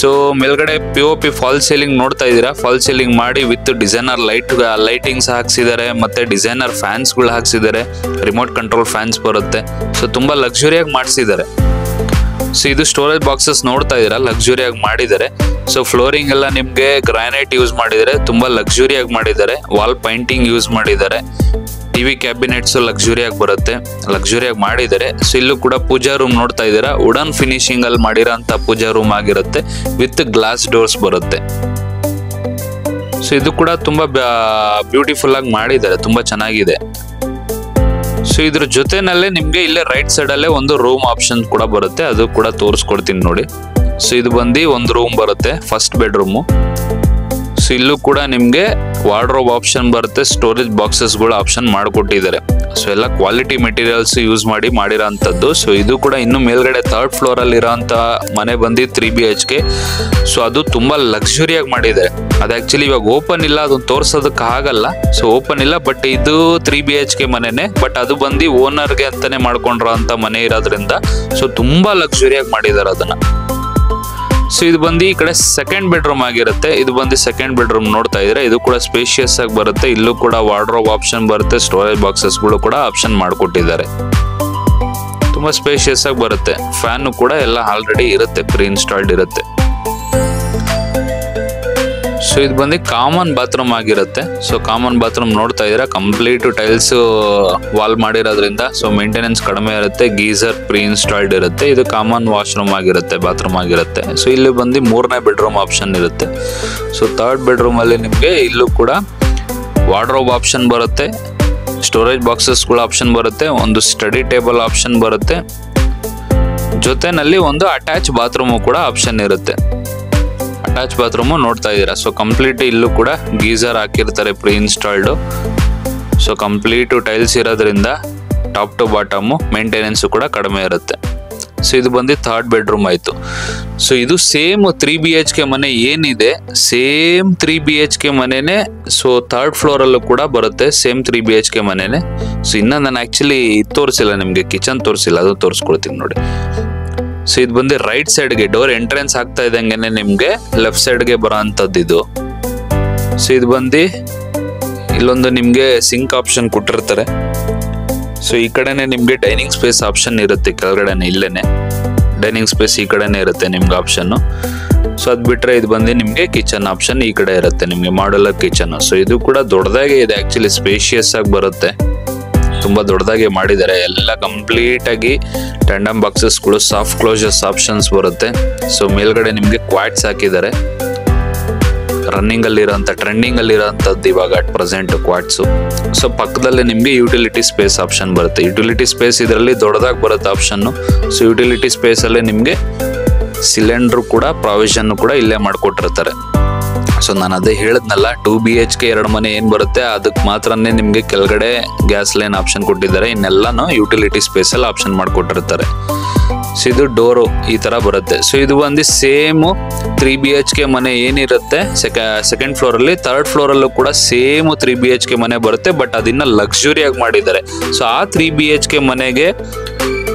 [SPEAKER 1] ಸೊ ಮೇಲ್ಗಡೆ POP ಫಾಲ್ ಸೀಲಿಂಗ್ ನೋಡ್ತಾ ಇದ್ದೀರಾ. ಫಾಲ್ ಸೀಲಿಂಗ್ ಮಾಡಿ ವಿತ್ ಡಿಸೈನರ್ ಲೈಟಿಂಗ್ಸ್ ಹಾಕ್ಸಿದ್ದಾರೆ, ಮತ್ತೆ ಡಿಸೈನರ್ ಫ್ಯಾನ್ಸ್ ಗಳು ಹಾಕ್ಸಿದ್ದಾರೆ. ರಿಮೋಟ್ ಕಂಟ್ರೋಲ್ ಫ್ಯಾನ್ಸ್ ಬರುತ್ತೆ. ಸೊ ತುಂಬಾ ಲಕ್ಸುರಿಯಾಗಿ ಮಾಡಿಸಿದ್ದಾರೆ. ಸೊ ಇದು ಸ್ಟೋರೇಜ್ ಬಾಕ್ಸಸ್ ನೋಡ್ತಾ ಇದ್ದೀರಾ, ಲಕ್ಸುರಿಯಾಗಿ ಮಾಡಿದ್ದಾರೆ. ಸೊ ಫ್ಲೋರಿಂಗ್ ಎಲ್ಲ ನಿಮ್ಗೆ ಗ್ರಾನೈಟ್ ಯೂಸ್ ಮಾಡಿದ್ದಾರೆ, ತುಂಬಾ ಲಕ್ಸುರಿಯಾಗಿ ಮಾಡಿದ್ದಾರೆ. ವಾಲ್ ಪೈಂಟಿಂಗ್ ಯೂಸ್ ಮಾಡಿದ್ದಾರೆ. ಟಿವಿ ಕ್ಯಾಬಿನೆಟ್ಸ್ ಲಕ್ಸುರಿಯಾಗಿ ಬರುತ್ತೆ, ಲಕ್ಸುರಿಯಾಗಿ ಮಾಡಿದ್ದಾರೆ. ಸೊ ಇಲ್ಲೂ ಕೂಡ ಪೂಜಾ ರೂಮ್ ನೋಡ್ತಾ ಇದ್ದೀರಾ. ವುಡನ್ ಫಿನಿಶಿಂಗ್ ಅಲ್ಲಿ ಮಾಡಿರೋಂಥ ಪೂಜಾ ರೂಮ್ ಆಗಿರುತ್ತೆ, ವಿತ್ ಗ್ಲಾಸ್ ಡೋರ್ಸ್ ಬರುತ್ತೆ. ಸೊ ಇದು ಕೂಡ ತುಂಬಾ ಬ್ಯೂಟಿಫುಲ್ ಆಗಿ ಮಾಡಿದ್ದಾರೆ, ತುಂಬಾ ಚೆನ್ನಾಗಿದೆ. ಸೊ ಇದ್ರ ಜೊತೆನಲ್ಲೇ ನಿಮ್ಗೆ ಇಲ್ಲೇ ರೈಟ್ ಸೈಡ್ ಅಲ್ಲೇ ಒಂದು ರೂಮ್ ಆಪ್ಷನ್ ಕೂಡ ಬರುತ್ತೆ, ಅದು ಕೂಡ ತೋರಿಸ್ಕೊಡ್ತೀನಿ ನೋಡಿ. ಸೊ ಇದು ಬಂದು ಒಂದು ರೂಮ್ ಬರುತ್ತೆ, ಫಸ್ಟ್ ಬೆಡ್ರೂಮು. ಸೊ ಇಲ್ಲೂ ಕೂಡ ನಿಮ್ಗೆ ವಾರ್ಡ್ರೋಬ್ ಆಪ್ಷನ್ ಬರುತ್ತೆ, ಸ್ಟೋರೇಜ್ ಬಾಕ್ಸಸ್ ಗಳು ಆಪ್ಷನ್ ಮಾಡಿಕೊಟ್ಟಿದ್ದಾರೆ. ಸೊ ಎಲ್ಲ ಕ್ವಾಲಿಟಿ ಮೆಟೀರಿಯಲ್ಸ್ ಯೂಸ್ ಮಾಡಿರೋ ಅಂತದ್ದು. ಸೊ ಇದು ಕೂಡ ಇನ್ನು ಮೇಲ್ಗಡೆ ಥರ್ಡ್ ಫ್ಲೋರ್ ಅಲ್ಲಿ ಇರೋಂತ ಮನೆ ಬಂದು 3 BHK. ಸೊ ಅದು ತುಂಬಾ ಲಕ್ಸುರಿಯಾಗಿ ಮಾಡಿದ್ದಾರೆ. ಅದು ಆಕ್ಚುಲಿ ಇವಾಗ ಓಪನ್ ಇಲ್ಲ, ಅದನ್ನ ತೋರ್ಸೋದಕ್ಕೆ ಆಗಲ್ಲ. ಸೊ ಓಪನ್ ಇಲ್ಲ, ಬಟ್ ಇದು 3 BHK ಮನೆನೆ. ಬಟ್ ಅದು ಬಂದು ಓನರ್ಗೆ ಅಂತಾನೆ ಮಾಡ್ಕೊಂಡಿರೋ ಅಂತ ಮನೆ ಇರೋದ್ರಿಂದ ಸೊ ತುಂಬಾ ಲಕ್ಸುರಿಯಾಗಿ ಮಾಡಿದ್ದಾರೆ ಅದನ್ನ. ಸೊ ಇದು ಬಂದು ಈ ಕಡೆ ಸೆಕೆಂಡ್ ಬೆಡ್ರೂಮ್ ಆಗಿರುತ್ತೆ. ಇದು ಬಂದು ಸೆಕೆಂಡ್ ಬೆಡ್ರೂಮ್ ನೋಡ್ತಾ ಇದ್ರೆ, ಇದು ಕೂಡ ಸ್ಪೇಷಿಯಸ್ ಆಗಿ ಬರುತ್ತೆ. ಇಲ್ಲೂ ಕೂಡ ವಾರ್ಡ್ರೋಬ್ ಆಪ್ಷನ್ ಬರುತ್ತೆ, ಸ್ಟೋರೇಜ್ ಬಾಕ್ಸಸ್ ಗಳು ಕೂಡ ಆಪ್ಷನ್ ಮಾಡಿಕೊಟ್ಟಿದ್ದಾರೆ. ತುಂಬಾ ಸ್ಪೇಷಿಯಸ್ ಆಗಿ ಬರುತ್ತೆ. ಫ್ಯಾನ್ ಕೂಡ ಎಲ್ಲ ಆಲ್ರೆಡಿ ಇರುತ್ತೆ, ಪ್ರೀ ಇನ್ಸ್ಟಾಲ್ಡ್ ಇರುತ್ತೆ. ಸೊ ಇದು ಬಂದು ಕಾಮನ್ ಬಾತ್ರೂಮ್ ಆಗಿರುತ್ತೆ. ಸೊ ಕಾಮನ್ ಬಾತ್ರೂಮ್ ನೋಡ್ತಾ ಇದ್ದೀರಾ, ಕಂಪ್ಲೀಟ್ ಟೈಲ್ಸ್ ವಾಲ್ ಮಾಡಿರೋದ್ರಿಂದ ಸೊ ಮೇಂಟೆನೆನ್ಸ್ ಕಡಿಮೆ ಇರುತ್ತೆ. ಗೀಸರ್ ಪ್ರೀ ಇನ್ಸ್ಟಾಲ್ಡ್ ಇರುತ್ತೆ. ಇದು ಕಾಮನ್ ವಾಶ್ರೂಮ್ ಆಗಿರುತ್ತೆ, ಬಾತ್ರೂಮ್ ಆಗಿರುತ್ತೆ. ಸೊ ಇಲ್ಲಿ ಬಂದು 3ನೇ ಬೆಡ್ರೂಮ್ ಆಪ್ಷನ್ ಇರುತ್ತೆ. ಸೊ 3rd ಬೆಡ್ರೂಮ್ ಅಲ್ಲಿ ನಿಮಗೆ ಇಲ್ಲೂ ಕೂಡ ವಾರ್ಡ್ರೋಬ್ ಆಪ್ಷನ್ ಬರುತ್ತೆ, ಸ್ಟೋರೇಜ್ ಬಾಕ್ಸಸ್ಗಳ ಆಪ್ಷನ್ ಬರುತ್ತೆ, ಒಂದು ಸ್ಟಡಿ ಟೇಬಲ್ ಆಪ್ಷನ್ ಬರುತ್ತೆ, ಜೊತೆನಲ್ಲಿ ಒಂದು ಅಟ್ಯಾಚ್ ಬಾತ್ರೂಮು ಕೂಡ ಆಪ್ಷನ್ ಇರುತ್ತೆ. ಅಟ್ಯಾಚ್ ಬಾತ್ರೂಮು ನೋಡ್ತಾ ಇದ್ದೀರಾ. ಸೊ ಕಂಪ್ಲೀಟ್ ಇಲ್ಲೂ ಕೂಡ ಗೀಸರ್ ಹಾಕಿರ್ತಾರೆ pre installed. So complete tiles ಇರೋದ್ರಿಂದ ಟಾಪ್ ಟು ಬಾಟಮ್ ಮೇಂಟೆನೆನ್ಸ್ ಕೂಡ ಕಡಿಮೆ ಇರುತ್ತೆ. ಸೊ ಇದು ಬಂದು 3rd ಬೆಡ್ರೂಮ್ ಆಯ್ತು. ಸೊ ಇದು ಸೇಮ್ 3 BHK ಮನೆ ಏನಿದೆ, ಸೇಮ್ 3 BHK ಮನೆನೇ. ಸೊ 3rd ಫ್ಲೋರ್ ಅಲ್ಲೂ ಕೂಡ ಬರುತ್ತೆ, ಸೇಮ್ 3 BHK ಮನೆನೇ. ಸೊ ಇನ್ನ ನಾನು ಆಕ್ಚುಲಿ ತೋರಿಸಿಲ್ಲ ನಿಮ್ಗೆ, ಕಿಚನ್ ತೋರಿಸಿಲ್ಲ, ಅದು ತೋರಿಸ್ಕೊಡ್ತೀನಿ ನೋಡಿ. ಸೊ ಇದು ಬಂದು ರೈಟ್ ಸೈಡ್ಗೆ ಡೋರ್ ಎಂಟ್ರೆನ್ಸ್ ಆಗ್ತಾ ಇದ್ದಂಗೆನೆ ನಿಮ್ಗೆ ಲೆಫ್ಟ್ ಸೈಡ್ಗೆ ಬರೋ ಅಂಥದ್ದು ಇದು. ಸೊ ಇದು ಬಂದು ಇಲ್ಲೊಂದು ನಿಮ್ಗೆ ಸಿಂಕ್ ಆಪ್ಷನ್ ಕೊಟ್ಟಿರ್ತಾರೆ. ಸೊ ಈ ಕಡೆನೆ ನಿಮ್ಗೆ ಡೈನಿಂಗ್ ಸ್ಪೇಸ್ ಆಪ್ಷನ್ ಇರುತ್ತೆ, ಕೆಳಗಡೆನೆ ಇಲ್ಲೇನೆ ಡೈನಿಂಗ್ ಸ್ಪೇಸ್ ಈ ಕಡೆನೆ ಇರುತ್ತೆ ನಿಮ್ಗೆ ಆಪ್ಷನ್. ಸೊ ಅದ್ ಬಿಟ್ರೆ ಇದು ಬಂದು ನಿಮ್ಗೆ ಕಿಚನ್ ಆಪ್ಷನ್ ಈ ಕಡೆ ಇರುತ್ತೆ, ನಿಮ್ಗೆ ಮಾಡ್ಯುಲರ್ ಕಿಚನ್. ಸೊ ಇದು ಕೂಡ ದೊಡ್ಡದಾಗೆ ಇದೆ, ಆಕ್ಚುಲಿ ಸ್ಪೇಷಿಯಸ್ ಆಗಿ ಬರುತ್ತೆ, ತುಂಬಾ ದೊಡ್ಡದಾಗಿ ಮಾಡಿದ್ದಾರೆ. ಎಲ್ಲ ಕಂಪ್ಲೀಟ್ ಆಗಿ ಟ್ಯಾಂಡಮ್ ಬಾಕ್ಸಸ್ಗಳು, ಸಾಫ್ಟ್ ಕ್ಲೋಸರ್ಸ್ ಆಪ್ಷನ್ಸ್ ಬರುತ್ತೆ. ಸೊ ಮೇಲ್ಗಡೆ ನಿಮ್ಗೆ ಕ್ವಾಟ್ಸ್ ಹಾಕಿದ್ದಾರೆ, ರನ್ನಿಂಗ್ ಅಲ್ಲಿ ಇರೋಂಥ ಟ್ರೆಂಡಿಂಗ್ ಅಲ್ಲಿ ಇರೋಂಥದ್ದು ಇವಾಗ ಅಟ್ ಪ್ರೆಸೆಂಟ್ ಕ್ವಾಟ್ಸು. ಸೊ ಪಕ್ಕದಲ್ಲಿ ನಿಮ್ಗೆ ಯುಟಿಲಿಟಿ ಸ್ಪೇಸ್ ಆಪ್ಷನ್ ಬರುತ್ತೆ. ಯುಟಿಲಿಟಿ ಸ್ಪೇಸ್ ಇದರಲ್ಲಿ ದೊಡ್ಡದಾಗಿ ಬರುತ್ತೆ ಆಪ್ಷನ್. ಸೊ ಯುಟಿಲಿಟಿ ಸ್ಪೇಸ್ ಅಲ್ಲಿ ನಿಮ್ಗೆ ಸಿಲಿಂಡರ್ ಕೂಡ ಪ್ರಾವಿಷನ್ ಕೂಡ ಇಲ್ಲೇ ಮಾಡ್ಕೊಟ್ಟಿರ್ತಾರೆ. ಸೊ ನಾನು ಅದೇ ಹೇಳಿದ್ನಲ್ಲ, 2 BHK 2 ಮನೆ ಏನ್ ಬರುತ್ತೆ ಅದಕ್ಕೆ ಮಾತ್ರನೇ ನಿಮ್ಗೆ ಕೆಳಗಡೆ ಗ್ಯಾಸ್ ಲೈನ್ ಆಪ್ಷನ್ ಕೊಟ್ಟಿದ್ದಾರೆ, ಇನ್ನೆಲ್ಲಾನು ಯುಟಿಲಿಟಿ ಸ್ಪೇಸ್ ಅಲ್ಲಿ ಆಪ್ಷನ್ ಮಾಡ್ಕೊಟ್ಟಿರ್ತಾರೆ. ಸೊ ಇದು ಡೋರು ಈ ತರ ಬರುತ್ತೆ. ಸೊ ಇದು ಬಂದು ಸೇಮ್ 3 BHK ಮನೆ ಏನಿರುತ್ತೆ ಸೆಕೆಂಡ್ ಫ್ಲೋರ್ ಅಲ್ಲಿ, 3rd ಫ್ಲೋರ್ ಅಲ್ಲೂ ಕೂಡ ಸೇಮ್ 3 BHK ಮನೆ ಬರುತ್ತೆ, ಬಟ್ ಅದನ್ನ ಲಕ್ಸುರಿಯಾಗಿ ಮಾಡಿದ್ದಾರೆ. ಸೊ ಆ 3 BHK ಮನೆಗೆ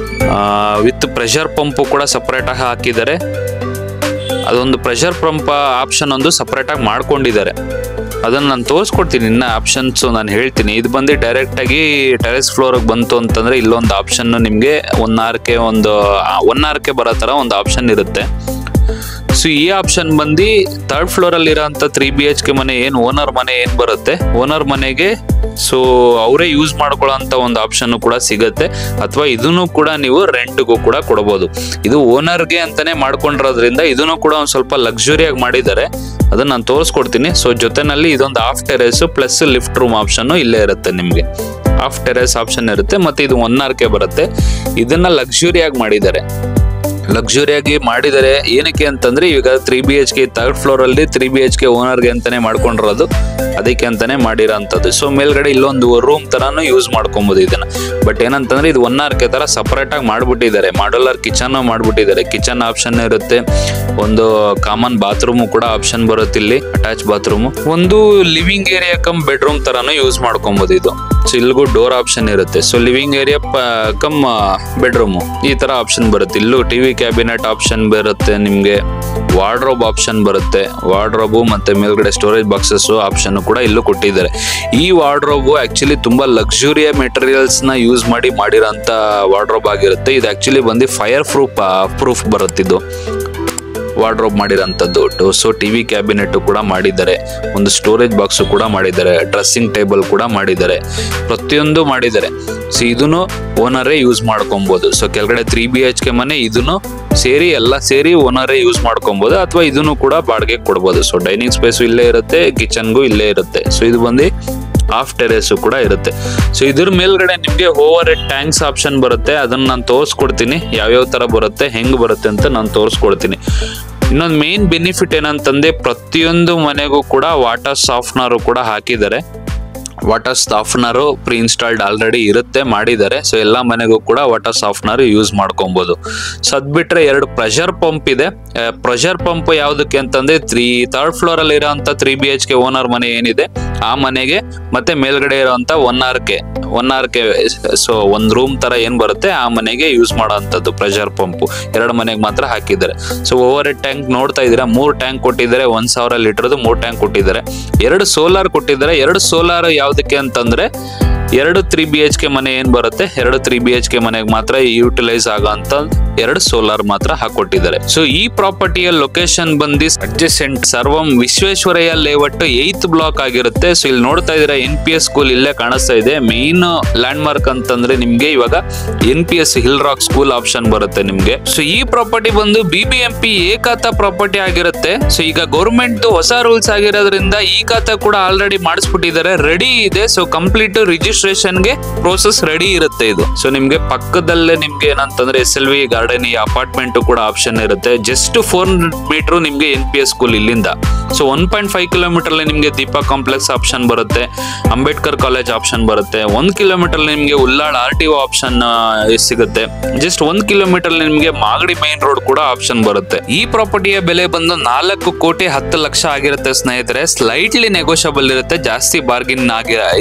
[SPEAKER 1] ವಿತ್ ಪ್ರೆಷರ್ ಪಂಪ್ ಕೂಡ ಸಪರೇಟ್ ಆಗಿ ಹಾಕಿದ್ದಾರೆ. ಅದೊಂದು ಪ್ರೆಷರ್ ಪಂಪ್ ಆಪ್ಷನ್ ಒಂದು ಸಪರೇಟ್ ಆಗಿ ಮಾಡ್ಕೊಂಡಿದ್ದಾರೆ, ಅದನ್ನ ನಾನು ತೋರಿಸ್ಕೊಡ್ತೀನಿ. ಇನ್ನ ಆಪ್ಷನ್ಸ್ ನಾನು ಹೇಳ್ತೀನಿ. ಇದು ಬಂದು ಡೈರೆಕ್ಟ್ ಆಗಿ ಟೆರೆಸ್ ಫ್ಲೋರ್ ಬಂತು ಅಂತಂದ್ರೆ ಇಲ್ಲೊಂದು ಆಪ್ಷನ್ ನಿಮ್ಗೆ 1 RK ಬರೋ ತರ ಒಂದು ಆಪ್ಷನ್ ಇರುತ್ತೆ. ಸೊ ಈ ಆಪ್ಷನ್ ಬಂದು 3rd ಫ್ಲೋರ್ ಅಲ್ಲಿ ಇರೋಂಥ 3 BHK ಮನೆ ಓನರ್ ಮನೆ ಏನ್ ಬರುತ್ತೆ, ಓನರ್ ಮನೆಗೆ ಸೊ ಅವರೇ ಯೂಸ್ ಮಾಡ್ಕೊಳ್ಳೋಂಥ ಒಂದು ಆಪ್ಷನ್ ಕೂಡ ಸಿಗುತ್ತೆ, ಅಥವಾ ಇದನ್ನು ಕೂಡ ನೀವು ರೆಂಟ್ಗೂ ಕೂಡ ಕೊಡಬಹುದು. ಇದು ಓನರ್ಗೆ ಅಂತಾನೆ ಮಾಡ್ಕೊಂಡಿರೋದ್ರಿಂದ ಇದನ್ನು ಕೂಡ ಒಂದ್ ಸ್ವಲ್ಪ ಲಕ್ಸುರಿಯಾಗಿ ಮಾಡಿದ್ದಾರೆ, ಅದನ್ನ ನಾನು ತೋರಿಸ್ಕೊಡ್ತೀನಿ. ಸೊ ಜೊತೆನಲ್ಲಿ ಇದೊಂದು of terrace plus lift room option ಇಲ್ಲೇ ಇರುತ್ತೆ, ನಿಮ್ಗೆ ಆಫ್ ಟೆರೆಸ್ ಆಪ್ಷನ್ ಇರುತ್ತೆ. ಮತ್ತೆ ಇದು 1 RK ಬರುತ್ತೆ. ಇದನ್ನ ಲಕ್ಸುರಿಯಾಗಿ ಮಾಡಿದ್ದಾರೆ, ಲಕ್ಸುರಿಯಾಗಿ ಮಾಡಿದ್ದಾರೆ. ಏನಕ್ಕೆ ಅಂತಂದ್ರೆ ಈಗ 3 BHK 3rd ಫ್ಲೋರ್ ಅಲ್ಲಿ 3 BHK ಓನರ್ಗೆ ಅಂತಾನೆ ಮಾಡ್ಕೊಂಡಿರೋದು, ಅದಕ್ಕೆ ಅಂತಾನೆ ಮಾಡಿರೋಂಥದ್ದು. ಸೊ ಮೇಲ್ಗಡೆ ಇಲ್ಲೊಂದು ರೂಮ್ ತರಾನು ಯೂಸ್ ಮಾಡ್ಕೊಬಹುದು ಇದನ್ನ. ಬಟ್ ಏನಂತಂದ್ರೆ ಇದು 1 RK ತರ ಸಪರೇಟ್ ಆಗಿ ಮಾಡ್ಬಿಟ್ಟಿದ್ದಾರೆ, ಮಾಡ್ಯುಲರ್ ಕಿಚನ್ ಮಾಡ್ಬಿಟ್ಟಿದ್ದಾರೆ. ಕಿಚನ್ ಆಪ್ಷನ್ ಇರುತ್ತೆ, ಒಂದು ಕಾಮನ್ ಬಾತ್ರೂಮ್ ಕೂಡ ಆಪ್ಷನ್ ಬರುತ್ತೆ, ಇಲ್ಲಿ ಅಟ್ಯಾಚ್ ಬಾತ್ರೂಮ್, ಒಂದು ಲಿವಿಂಗ್ ಏರಿಯಾ ಕಮ್ ಬೆಡ್ರೂಮ್ ತರಾನು ಯೂಸ್ ಮಾಡ್ಕೊಬಹುದು ಇದು. ಸೊ ಇಲ್ಲಿಗೂ ಡೋರ್ ಆಪ್ಷನ್ ಇರುತ್ತೆ. So living area cum bedroom ಈ ತರ ಆಪ್ಷನ್ ಬರುತ್ತೆ. ಇಲ್ಲೂ ಟಿವಿ ಕ್ಯಾಬಿನೆಟ್ ಆಪ್ಷನ್ ಬರುತ್ತೆ, ನಿಮ್ಗೆ ವಾರ್ಡ್ರೋಬ್ ಆಪ್ಷನ್ ಬರುತ್ತೆ, ವಾರ್ಡ್ರೋಬ್ ಮತ್ತೆ ಮೇಲ್ಗಡೆ ಸ್ಟೋರೇಜ್ ಬಾಕ್ಸಸ್ ಆಪ್ಷನ್ ಕೂಡ ಇಲ್ಲೂ ಕೊಟ್ಟಿದ್ದಾರೆ. ಈ ವಾರ್ಡ್ರೋಬ್ ಆಕ್ಚುಲಿ ತುಂಬಾ ಲಕ್ಸುರಿಯ ಮೆಟೀರಿಯಲ್ಸ್ ನ ಯೂಸ್ ಮಾಡಿರೋಂತ ವಾರ್ಡ್ರೋಬ್ ಆಗಿರುತ್ತೆ. ಇದು ಆಕ್ಚುಲಿ ಬಂದು ಫೈರ್ ಪ್ರೂಫ್ ಬರುತ್ತೆ ಇದು ವಾರ್ಡ್ರೋಬ್ ಮಾಡಿರೋಂಥದ್ದು. ಸೊ ಟಿವಿ ಕ್ಯಾಬಿನೆಟ್ ಕೂಡ ಮಾಡಿದ್ದಾರೆ, ಒಂದು ಸ್ಟೋರೇಜ್ ಬಾಕ್ಸ್ ಕೂಡ ಮಾಡಿದ್ದಾರೆ, ಡ್ರೆಸ್ಸಿಂಗ್ ಟೇಬಲ್ ಕೂಡ ಮಾಡಿದ್ದಾರೆ, ಪ್ರತಿಯೊಂದು ಮಾಡಿದ್ದಾರೆ. ಸೊ ಇದನ್ನು ಓನರೇ ಯೂಸ್ ಮಾಡ್ಕೊಬಹುದು. ಸೊ ಕೆಳಗಡೆ 3 BHK ಮನೆ ಇದನ್ನು ಎಲ್ಲ ಸೇರಿ ಓನರೇ ಯೂಸ್ ಮಾಡ್ಕೊಬಹುದು, ಅಥವಾ ಇದನ್ನು ಕೂಡ ಬಾಡಿಗೆ ಕೊಡ್ಬೋದು. ಸೊ ಡೈನಿಂಗ್ ಸ್ಪೇಸ್ ಇಲ್ಲೇ ಇರುತ್ತೆ, ಕಿಚನ್ಗೂ ಇಲ್ಲೇ ಇರುತ್ತೆ. ಸೊ ಇದು ಬಂದು ಆಫ್ ಟೆರೆಸ್ ಕೂಡ ಇರುತ್ತೆ. ಸೊ ಇದ್ರ ಮೇಲ್ಗಡೆ ನಿಮ್ಗೆ ಓವರ್ ಹೆಡ್ ಟ್ಯಾಂಕ್ಸ್ ಆಪ್ಷನ್ ಬರುತ್ತೆ, ಅದನ್ನ ನಾನು ತೋರಿಸ್ಕೊಡ್ತೀನಿ, ಯಾವ್ಯಾವ ತರ ಬರುತ್ತೆ ಹೆಂಗ್ ಬರುತ್ತೆ ಅಂತ ನಾನು ತೋರಿಸ್ಕೊಡ್ತೀನಿ. ಇನ್ನೊಂದು ಮೇನ್ ಬೆನಿಫಿಟ್ ಏನಂತಂದ್ರೆ ಪ್ರತಿಯೊಂದು ಮನೆಗೂ ಕೂಡ ವಾಟರ್ ಸಾಫ್ಟ್ನರ್ ಕೂಡ ಹಾಕಿದ್ದಾರೆ. Water softener pre installed already ಇರುತ್ತೆ, ಮಾಡಿದ್ದಾರೆ. ಸೊ ಎಲ್ಲಾ ಮನೆಗೂ ಕೂಡ ವಾಟರ್ ಸಾಫ್ಟ್ನರ್ ಯೂಸ್ ಮಾಡ್ಕೊಬಹುದು. ಸೊ ಅದ್ ಬಿಟ್ರೆ 2 ಪ್ರೆಷರ್ ಪಂಪ್ ಇದೆ. ಪ್ರೆಷರ್ ಪಂಪ್ ಯಾವ್ದಕ್ಕೆ ಅಂತಂದ್ರೆ 3rd ಫ್ಲೋರ್ ಅಲ್ಲಿ ಇರೋಂತ 3 BHK ಓನರ್ ಮನೆ ಏನಿದೆ ಆ ಮನೆಗೆ, ಮತ್ತೆ ಮೇಲ್ಗಡೆ ಇರೋಂತ 1 RK ಸೊ ಒಂದ್ ರೂಮ್ ತರ ಏನ್ ಬರುತ್ತೆ ಆ ಮನೆಗೆ ಯೂಸ್ ಮಾಡೋಂಥದ್ದು ಪ್ರೆಷರ್ ಪಂಪ್ 2 ಮನೆಗೆ ಮಾತ್ರ ಹಾಕಿದ್ದಾರೆ. ಸೊ ಓವರ್ ಹೆಡ್ ಟ್ಯಾಂಕ್ ನೋಡ್ತಾ ಇದೀರಾ, 3 ಟ್ಯಾಂಕ್ ಕೊಟ್ಟಿದ್ದಾರೆ, 1000 ಲೀಟರ್ದು 3 ಟ್ಯಾಂಕ್ ಕೊಟ್ಟಿದ್ದಾರೆ. 2 ಸೋಲಾರ್ ಕೊಟ್ಟಿದ್ದಾರೆ. 2 ಸೋಲಾರ್ ಯಾವ್ದಕ್ಕೆ ಅಂತಂದ್ರೆ 2 3BHK ಮನೆ ಏನ್ ಬರುತ್ತೆ 2 3BHK ಮನೆಗೆ ಮಾತ್ರ ಯೂಟಿಲೈಸ್ ಆಗಂತ 2 ಸೋಲಾರ್ ಮಾತ್ರ ಹಾಕೊಟ್ಟಿದ್ದಾರೆ. ಸೊ ಈ ಪ್ರಾಪರ್ಟಿಯ ಲೊಕೇಶನ್ ಬಂದು ಅಡ್ಜಸೆಂಟ್ ಸರ್ವಂ ವಿಶ್ವೇಶ್ವರಯ್ಯ ಲೇಔಟ್ 8th ಬ್ಲಾಕ್ ಆಗಿರುತ್ತೆ. ಸೊ ಇಲ್ಲಿ ನೋಡ್ತಾ ಇದೀರಾ NPS ಸ್ಕೂಲ್ ಇಲ್ಲೇ ಕಾಣಿಸ್ತಾ ಇದೆ. ಮೇನ್ ಲ್ಯಾಂಡ್ ಮಾರ್ಕ್ ಅಂತಂದ್ರೆ ನಿಮ್ಗೆ ಇವಾಗ NPS hill rock school option ಬರುತ್ತೆ ನಿಮ್ಗೆ. ಸೊ ಈ ಪ್ರಾಪರ್ಟಿ ಬಂದು BBMP ಖಾತಾ ಪ್ರಾಪರ್ಟಿ ಆಗಿರುತ್ತೆ. ಸೊ ಈಗ ಗೌರ್ಮೆಂಟ್ ಹೊಸ ರೂಲ್ಸ್ ಆಗಿರೋದ್ರಿಂದ ಈ ಖಾತಾ ಕೂಡ ಆಲ್ರೆಡಿ ಮಾಡಿಸ್ಬಿಟ್ಟಿದ್ದಾರೆ, ರೆಡಿ ಇದೆ. ಸೊ ಕಂಪ್ಲೀಟ್ ರಿಜಿಸ್ಟ್ರೇಷನ್ ಗೆ ಪ್ರೋಸೆಸ್ ರೆಡಿ ಇರುತ್ತೆ ಇದು. ಸೊ ನಿಮ್ಗೆ ಪಕ್ಕದಲ್ಲೇ ನಿಮ್ಗೆ ಏನಂತಂದ್ರೆ SLV ಗಾರ್ಡನ್ ಅಪಾರ್ಟ್ಮೆಂಟ್ ಕೂಡ ಆಪ್ಷನ್ ಇರುತ್ತೆ. ಜಸ್ಟ್ 400 ಮೀಟರ್ ನಿಮ್ಗೆ NPS ಸ್ಕೂಲ್ ಇಲ್ಲಿಂದ. ಸೊ 1.5 ಕಿಲೋಮೀಟರ್ ನಿಮ್ಗೆ ದೀಪಾ ಕಾಂಪ್ಲೆಕ್ಸ್ ಆಪ್ಷನ್ ಬರುತ್ತೆ, ಅಂಬೇಡ್ಕರ್ ಕಾಲೇಜ್ ಆಪ್ಷನ್ ಬರುತ್ತೆ. 1 ಕಿಲೋಮೀಟರ್ ನಿಮ್ಗೆ ಉಲ್ಲಾಳ್ RTO ಆಪ್ಷನ್ ಸಿಗುತ್ತೆ. ಜಸ್ಟ್ 1 ಕಿಲೋಮೀಟರ್ ನಿಮ್ಗೆ ಮಾಗಡಿ ಮೈನ್ ರೋಡ್ ಕೂಡ ಆಪ್ಷನ್ ಬರುತ್ತೆ. ಈ ಪ್ರಾಪರ್ಟಿಯ ಬೆಲೆ ಬಂದು 4,10,00,000 ಆಗಿರುತ್ತೆ ಸ್ನೇಹಿತರೆ. ಸ್ಲೈಟ್ಲಿ ನೆಗೋಷಿಯಬಲ್ ಇರುತ್ತೆ, ಜಾಸ್ತಿ ಬಾರ್ಗಿನ್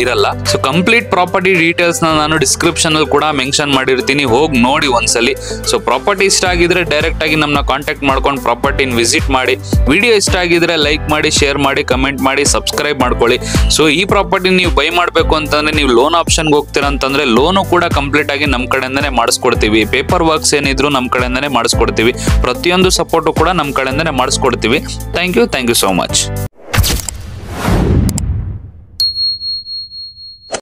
[SPEAKER 1] ಇರಲ್ಲ. ಸೊ ಕಂಪ್ಲೀಟ್ ಪ್ರಾಪರ್ಟಿ ಡೀಟೇಲ್ಸ್ ನಾನು ಡಿಸ್ಕ್ರಿಪ್ಷನ್ ಅಲ್ಲಿ ಕೂಡ ಮೆನ್ಷನ್ ಮಾಡಿರ್ತೀನಿ, ಹೋಗಿ ನೋಡಿ ಒಂದ್ಸಲಿ. ಸೊ ಪ್ರಾಪರ್ಟಿ ಇಷ್ಟ ಆಗಿದ್ರೆ ಡೈರೆಕ್ಟ್ ಆಗಿ ನಮ್ಮನ್ನ ಕಾಂಟ್ಯಾಕ್ಟ್ ಮಾಡ್ಕೊಂಡು ಪ್ರಾಪರ್ಟಿನ ವಿಸಿಟ್ ಮಾಡಿ. ವಿಡಿಯೋ ಇಷ್ಟ ಆಗಿದ್ರೆ ಲೈಕ್ ಮಾಡಿ, ಶೇರ್ ಮಾಡಿ, ಕಮೆಂಟ್ ಮಾಡಿ, ಸಬ್ಸ್ಕ್ರೈಬ್ ಮಾಡ್ಕೊಳ್ಳಿ. ಸೊ ಈ ಪ್ರಾಪರ್ಟಿ ನೀವು ಬೈ ಮಾಡಬೇಕು ಅಂತಂದ್ರೆ ನೀವು ಲೋನ್ ಆಪ್ಷನ್ಗೆ ಹೋಗ್ತೀರಾ ಅಂತಂದ್ರೆ ಲೋನು ಕೂಡ ಕಂಪ್ಲೀಟ್ ಆಗಿ ನಮ್ಮ ಕಡೆಯಿಂದನೇ ಮಾಡಿಸ್ಕೊಡ್ತೀವಿ. ಪೇಪರ್ ವರ್ಕ್ಸ್ ಏನಿದ್ರು ನಮ್ಮ ಕಡೆಯಿಂದನೇ ಮಾಡಿಸ್ಕೊಡ್ತೀವಿ. ಪ್ರತಿಯೊಂದು ಸಪೋರ್ಟು ಕೂಡ ನಮ್ಮ ಕಡೆಯಿಂದನೇ ಮಾಡಿಸ್ಕೊಡ್ತೀವಿ. Thank you so much.